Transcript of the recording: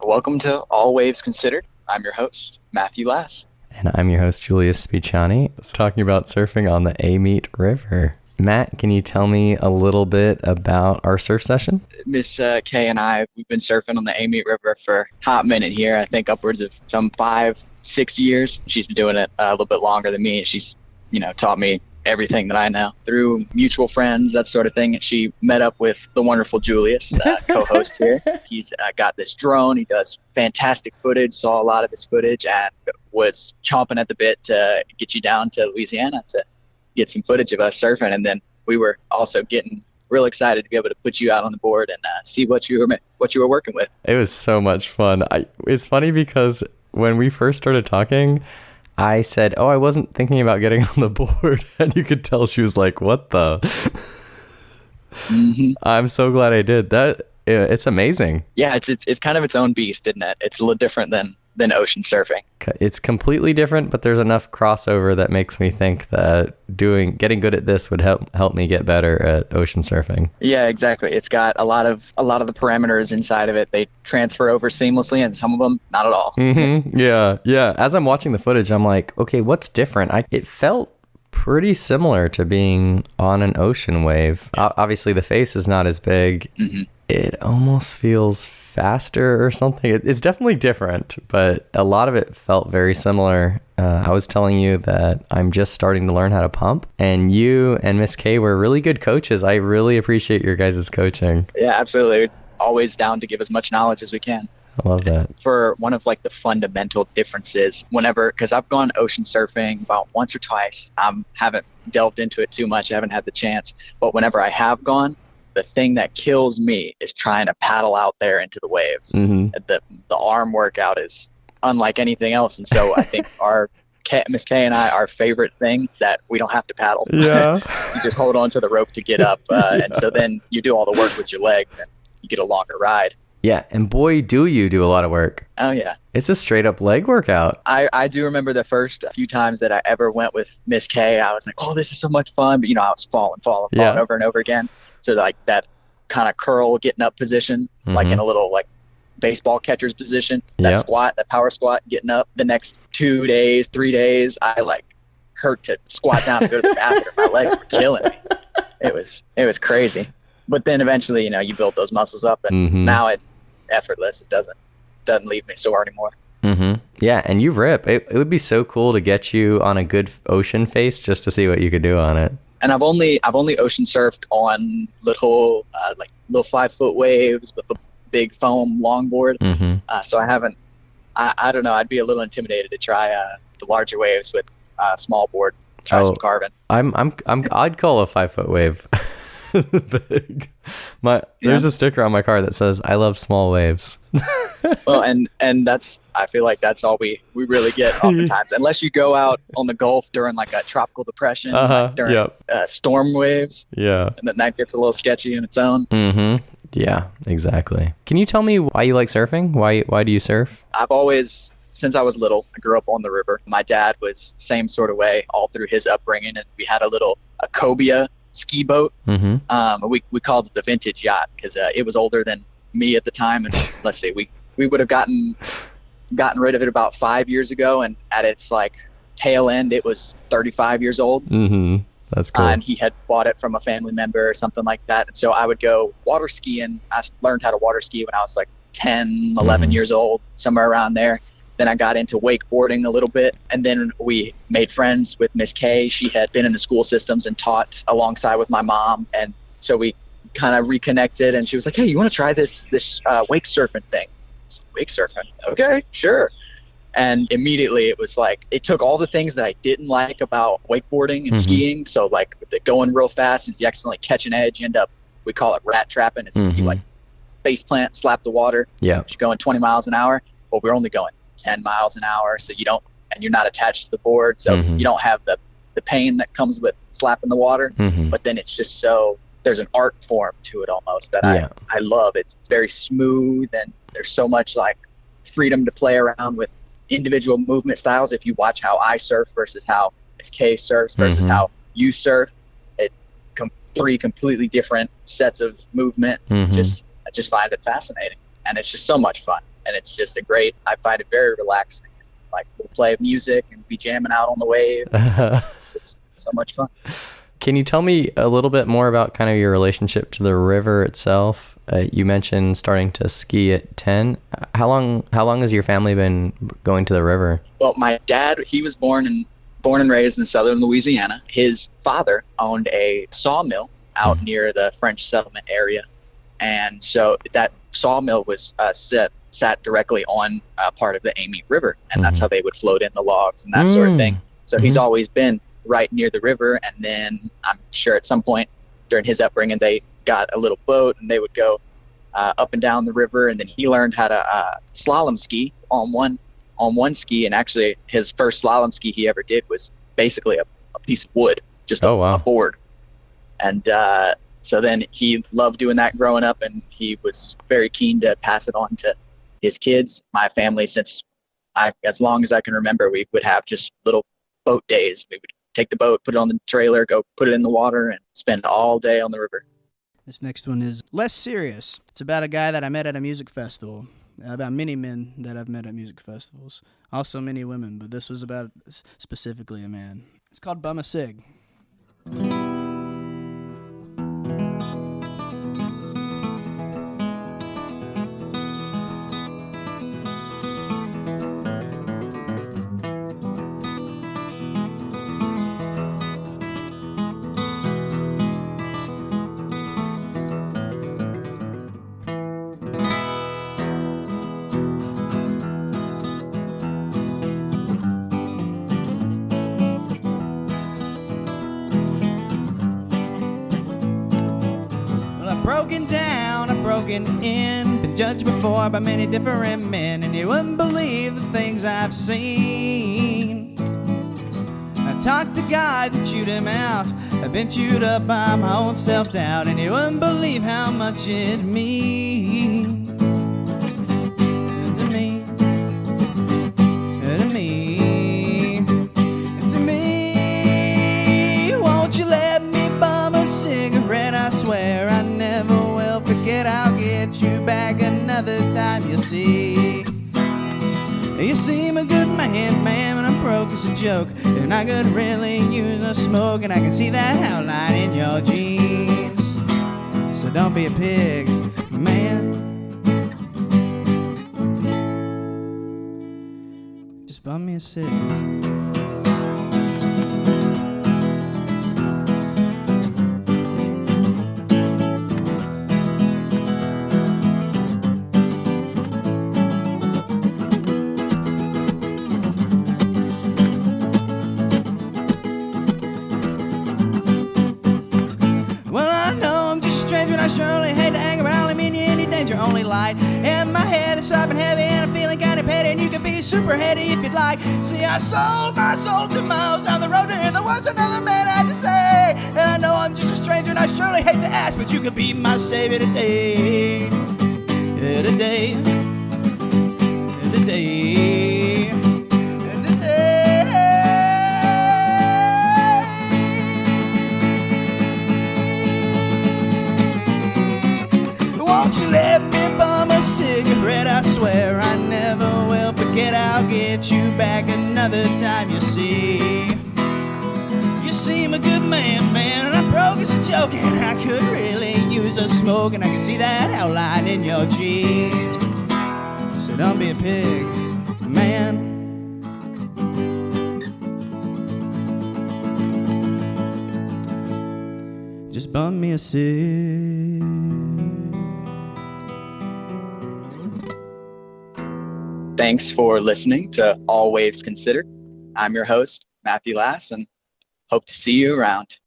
Welcome to All Waves Considered. I'm your host, Matthew Lass. And I'm your host, Julius Spicciani. I was talking about surfing on the Amite River. Matt, can you tell me a little bit about our surf session? Miss Kay and I, we've been surfing on the Amite River for a hot minute here. I think upwards of some 5-6 years. She's been doing it a little bit longer than me. She's, taught me everything that I know through mutual friends, that sort of thing. And she met up with the wonderful Julius, co-host here. He's got this drone. He does fantastic footage, saw a lot of his footage, and was chomping at the bit to get you down to Louisiana to get some footage of us surfing. And then we were also getting real excited to be able to put you out on the board and see what you were working with. It was so much fun. It's funny because when we first started talking, I said, I wasn't thinking about getting on the board. And you could tell she was like, what the? Mm-hmm. I'm so glad I did that. It's amazing. Yeah, it's kind of its own beast, isn't it? It's a little different than ocean surfing. It's completely different, but there's enough crossover that makes me think that getting good at this would help me get better at ocean surfing. Yeah, exactly. It's got a lot of the parameters inside of it. They transfer over seamlessly, and some of them not at all. Mm-hmm. Yeah. As I'm watching the footage, I'm like, okay, what's different? It felt pretty similar to being on an ocean wave. Obviously, the face is not as big. Mm-hmm. It almost feels faster or something. It's definitely different, but a lot of it felt very similar. I was telling you that I'm just starting to learn how to pump, and you and Miss K were really good coaches. I really appreciate your guys' coaching. Yeah, absolutely. Always down to give as much knowledge as we can. I love that. For one of the fundamental differences, because I've gone ocean surfing about once or twice, haven't delved into it too much. I haven't had the chance, but whenever I have gone, the thing that kills me is trying to paddle out there into the waves. Mm-hmm. The arm workout is unlike anything else. And so I think Miss K and I, our favorite thing that we don't have to paddle. Yeah. You just hold on to the rope to get up. And so then you do all the work with your legs and you get a longer ride. Yeah. And boy, do you do a lot of work. Oh, yeah. It's a straight up leg workout. I do remember the first few times that I ever went with Miss K, I was like, oh, this is so much fun. But, I was falling over and over again. So that kind of curl getting up position, mm-hmm. like in a little baseball catcher's position, that power squat, getting up. The next 2 days, 3 days, I hurt to squat down to go to the bathroom. My legs were killing me. It was crazy. But then eventually, you build those muscles up, and mm-hmm. now it's effortless. It doesn't leave me sore anymore. Mm-hmm. Yeah, and you rip. It would be so cool to get you on a good ocean face just to see what you could do on it. And I've only ocean surfed on little 5-foot waves with a big foam longboard. Mm-hmm. So I haven't. I don't know. I'd be a little intimidated to try the larger waves with small board. Try some carving. I'd call a 5-foot wave big. There's a sticker on my car that says "I love small waves." Well, and that's, I feel like that's all we really get oftentimes, unless you go out on the Gulf during a tropical depression, during storm waves. Yeah, and then that gets a little sketchy in its own. Mm-hmm. Yeah, exactly. Can you tell me why you like surfing? Why do you surf? I've always, since I was little, I grew up on the river. My dad was same sort of way all through his upbringing, and we had a cobia ski boat. Mm-hmm. We called it the vintage yacht because it was older than me at the time, and let's see, we would have gotten rid of it about 5 years ago, and at its tail end it was 35 years old. Mm-hmm. That's cool. And he had bought it from a family member or something like that, and so I would go water skiing. I learned how to water ski when I was 10, 11 mm-hmm. years old, somewhere around there. Then I got into wakeboarding a little bit, and then we made friends with Miss K. She had been in the school systems and taught alongside with my mom, and so we kind of reconnected, and she was like, hey, you want to try this wake surfing thing? Wake surfing? Okay, sure. And immediately it was it took all the things that I didn't like about wakeboarding and mm-hmm. skiing. So the going real fast, and if you accidentally catch an edge, you end up, we call it rat trapping. It's mm-hmm. you face plant, slap the water. Yeah. You're going 20 miles an hour, but we're only going 10 miles an hour. So you're not attached to the board. So mm-hmm. you don't have the pain that comes with slapping the water, mm-hmm. but then it's just there's an art form to it almost that I love. It's very smooth, and there's so much freedom to play around with individual movement styles. If you watch how I surf versus how Miss K surfs versus mm-hmm. how you surf, three completely different sets of movement. Mm-hmm. I just find it fascinating, and it's just so much fun. and it's just I find it very relaxing. Like, we'll play music and be jamming out on the waves. It's just so much fun. Can you tell me a little bit more about kind of your relationship to the river itself? You mentioned starting to ski at 10. How long has your family been going to the river? Well, my dad, he was born and raised in southern Louisiana. His father owned a sawmill out near the French settlement area. And so that sawmill was sat directly on part of the Amite River. And that's how they would float in the logs and that sort of thing. So he's always been right near the river. And then I'm sure at some point during his upbringing, they got a little boat and they would go up and down the river. And then he learned how to slalom ski on one ski. And actually his first slalom ski he ever did was basically a piece of wood, just a board. And so then he loved doing that growing up, and he was very keen to pass it on to his kids. My family, as long as I can remember, we would have just little boat days. We would take the boat, put it on the trailer, go put it in the water, and spend all day on the river. This next one is less serious. It's about a guy that I met at a music festival, about many men that I've met at music festivals, also many women, but this was about specifically a man. It's called Bum a Cig. Broken in, been judged before by many different men, and you wouldn't believe the things I've seen. I talked to guys that chewed him out. I've been chewed up by my own self-doubt, and you wouldn't believe how much it means to me, to me, to me. Won't you let me bum a cigarette? I swear I never will forget. I'll get you back another time, you see. You seem a good man, when I'm broke, it's a joke. And I could really use a smoke, and I can see that outline in your jeans. So don't be a pig, man. Just bum me a cig. Only light in my head is sharp and heavy, and I'm feeling kind of petty, and you can be super heady if you'd like. See, I sold my soul 2 miles down the road to hear the words another man had to say. And I know I'm just a stranger, and I surely hate to ask, but you could be my savior today. Today. Today. Won't you let me bum a cigarette? I swear I never will forget. I'll get you back another time, you see. You seem a good man, and I'm broke as a joke, and I could really use a smoke, and I can see that outline in your jeans. So don't be a pig, man. Just bum me a cig. Thanks for listening to All Waves Considered. I'm your host, Matthew Lass, and hope to see you around.